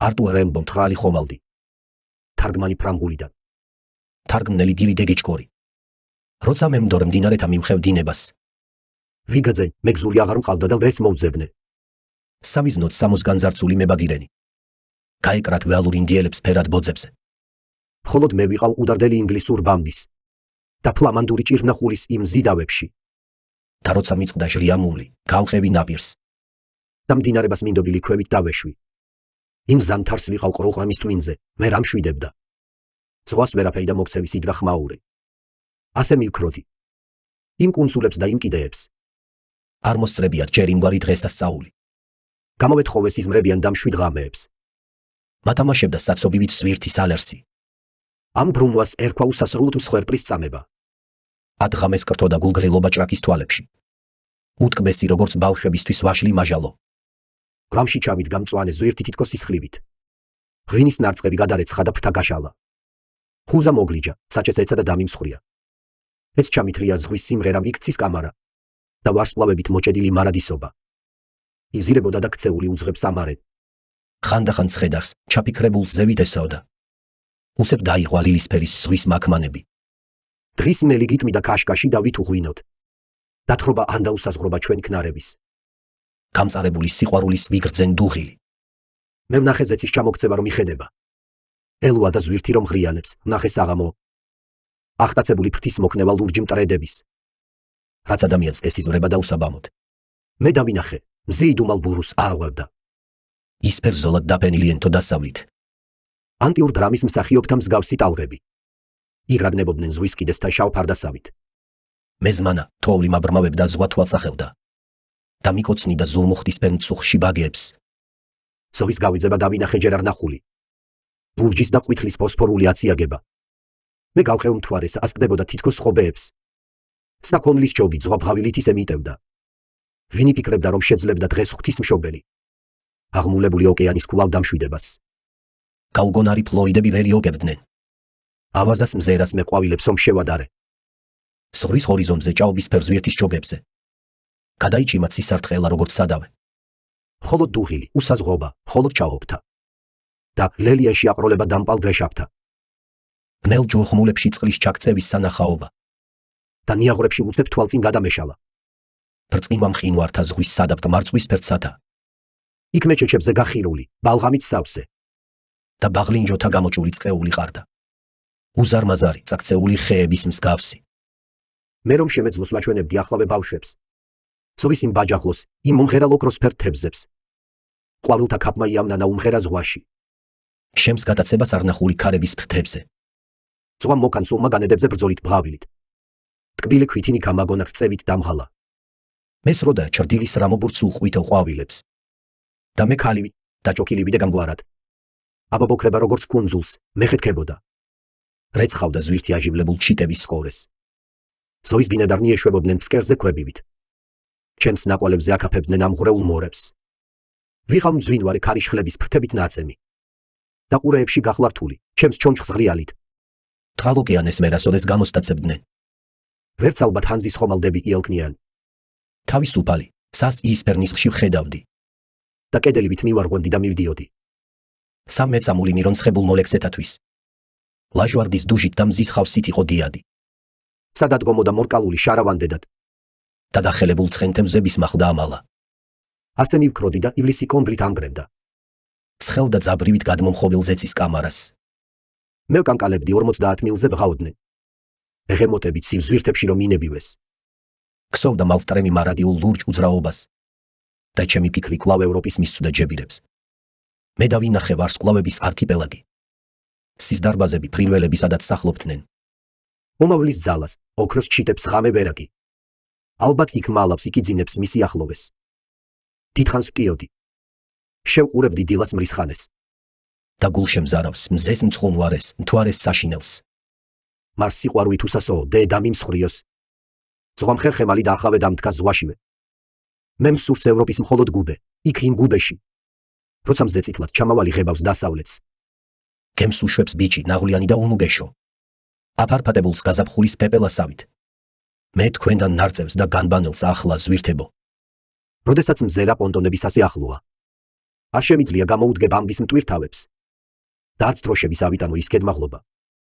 არტურ რემბო მთხრალი ხომალდი. თარგმანი ფრანგულიდან. თარგმნელი გივი დეგიჩკორი. როცა მე მდორ მდინარეთა მივხევ დინებას. ვიგაძე, მე გზული აღარ მყავდა და ვერც მოვძებნე. სამიზნოთ სამოსგან ზარცული მებაგირენი. გაეკრათ ველურ ინდიელებს ფერად ბოძებზე. მხოლოდ მე ვიყავ უდარდელი ინგლისურ ბამბის და ფლამანდური ჭირნახულის იმ ზიდავებში. და როცა მიწყდა ჟრიამული, გავყევი ნაპირს. და მდინარებას მინდობილი ქვევით დავეშვი. იმ ზამთარს ვიყავ ყროყრამის ტვინზე, მე რა მშვიდებდა. ზღვას ვერაფერი და მოგცევი სიდრა ხმაური. ასე მივქროდი. იმ კუნძულებს და იმ კიდეებს. არ მოსწრებიათ ჯერ იმგვარი დღესასწაული. გამოვეთხოვე სიზმრებიან და მშვიდ ღამეებს. მათამაშებდა საცობივით ზვირთის ალერსი. ამ ბრუნვას ერქვა უსასრულოდ მსხვერპლის წამება. ათღამეს კრთოდა გულგრილობა ჭრაკის თვალებში. უტკბესი როგორც ბავშვებისთვის ვაშლი მაჟალო. გრამში ჩამით გამწვანე ზვირთი თითქოს სისხლივით. ღვინის ნარწყები გადარეცხა და ფრთა გაშალა. ხუზა მოგლიჯა, საჭეს ეცა და დამიმსხვრია. ეც ჩამითრია ზღვის სიმღერამ იქცის კამარა და ვარსკვლავებით მოჭედილი მარადისობა. იზირებოდა და ქცეული უძღებს ამარე. ხანდახან ცხედარს, ჩაფიქრებულ ზევით ესაოდა. უსებ დაიღვა ლილისფერის ზღვის მაქმანები. დღის მელიგიტმი და კაშკაში დავით უღვინოთ. დათხრობა ან დაუსაზღვრობა ჩვენ ქნარების. გამწარებული სიყვარულის ვიგრძენ დუღილი. მე ვნახე ზეცის ჩამოქცევა რომ იხედება. ელვა და ზვირთი რომ ღრიანებს, ვნახე საღამო. ახტაცებული ფრთის მოქნევა ლურჯი მტრედების. რაც ადამიანს ესიზრება და უსაბამოდ. მე დავინახე, მზი იდუმალ ბურუს აღვევდა. ისფერ ზოლად დაფენილი ენთო დასავლით. ანტიურ დრამის მსახიობთა მსგავსი ტალღები. იგრადნებოდნენ ზღვის კიდესთან შავ ფარდასავით. მე ზმანა, თოვლი მაბრმავებდა ზღვა თვალსახელდა. და მიკოცნი და ზურმუხტისფერ მწუხში ბაგეებს. ზღვის გავიძება დავინახე ჯერ არ ნახული. ლურჯის და ყვითლის ფოსფორული აციაგება. მე გავხევ მთვარეს, ასკდებოდა თითქოს ხობეებს. საქონლის ჯობი ზღვაბღავილით ისე მიტევდა. ვინი ფიქრებდა რომ შეძლებდა დღეს ღვთისმშობელი. აღმულებული ოკეანის კვლავ დამშვიდებას. გაუგონარი ფლოიდები ვერ იოგებდნენ. ავაზას მზერას მე ყვავილებს ომ შევადარე. ზღვის ჰორიზონტზე ჭაობისფერ ზვირთის ჯოგებზე. გადაიჭიმა ცისარტყელა როგორც სადავე. მხოლოდ დუღილი, უსაზღვრობა, მხოლოდ ჭაობთა. და ლელიაში აყროლება დამპალ ვეშაპთა. ბნელ ჯოხმულებში წყლის ჩაქცევის სანახაობა. და ნიაღვრებში უცებ თვალწინ გადამეშალა. ბრწყინვა მყინვართა ზღვის სადაბთ მარწყვისფერ ცათა. იქ მეჩეჩებზე გახირული, ბალღამით სავსე. და ბაღლინჯოთა გამოჭული წყეული ყარდა. უზარმაზარი, წაქცეული ხეების მსგავსი. მე რომ შემეძლოს ვაჩვენებდი ახლავე ბავშვებს. ზღვის იმ ბაჯახლოს, იმ მომღერალ ოქროსფერ თევზებს. ყვავილთა ქაფმა იამნანა უმღერა ზღვაში. შემს გადაცებას არნახული ქარების ფრთებზე. ზღვა მოკანცულმა განედებზე ბრძოლით ბღავილით. ტკბილი ქვითინი გამაგონა რწევით დამღალა. მე სროდა ჩრდილის რამობურცულ ყვითელ ყვავილებს. და მე ქალივი, დაჭოქილივი და გამგვარად. აბაბოქრება როგორც კუნძულს, მე ხეთქებოდა. რეცხავდა ზვირთი აჟივლებულ ჩიტების სკორეს. ზღვის ბინადარნი ეშვებოდნენ ფსკერზე ქვებივით. ჩემს ნაკვალებზე აკაფებდნენ ამღვრეულ მორებს. ვიღავ მძვინვარე ქარიშხლების ფრთებით ნაცემი. და ყურეებში გახლართული, ჩემს ჩონჩხს ღრიალით. თვალ ოკეანეს მერასოდეს გამოსტაცებდნენ. ვერც ალბათ ჰანზის ხომალდები იელკნიან. თავისუფალი, სას იისფერ ნისხლში ვხედავდი. და კედელივით მივარღვენდი და მივდიოდი. სამეწამული მირონცხებულ მოლექსეთათვის. ლაჟვარდის დუჟით და მზის ხავსით იყო დიადი. სადადგომოდა მორკალური შარავანდედად. და დახელებულ ცხენთემზების მახლდა ამალა. ასე მივქროდი და ივლისი კომბლით ანგრევდა. ცხელ და ძაბრივით გადმომხობილ ზეცის კამარას. მე ვკანკალებდი 50 მილზე ბღავდნენ. ეღემოტებით სივ ზვირთებში რომ ინებივეს. ქსოვდა მალსტრემი მარადიულ ლურჯ უძრაობას. და ჩემი ფიქრი კვლავ ევროპის მისწვდე ჯებირებს. მე დავინახე ვარსკვლავების არქიპელაგი. სის დარბაზები ფრინველები სადაც სახლობდნენ. მომავლის ძალას, ოქროს ჩიტებს ღამე ვერაგი. ალბათ იქ მალავს იქიძინებს მისი ახლოვეს. დიდხანს ვკიოდი. შევყურებდი დილას მრისხანეს. და გულშემზარავს მზეს მცხუნვარეს, მთვარეს საშინელს. მარ სიყვარულით უსასოო დედა მიმსხვრიოს. ზღვამ ხერხემალი და ახავე დამთქა ზღვაშივე. მე მსურს ევროპის მხოლოდ გუბე, იქ იმ გუბეში. როცა მზე წითლად ჩამავალი ღებავს დასავლეთს. გემს უშვებს ბიჭი ნაღვლიანი და უმუგეშო. აფარფატებულს გაზაფხულის პეპელასავით. მე თქვენთან ნარწევს და განბანელს ახლა ზვირთებო. როდესაც მზერა პონტონების ასე ახლოა. არ შემიძლია გამოუდგება ამბის მტვირთავებს. დარც დროშების ავიტანო ის ქედმაღლობა,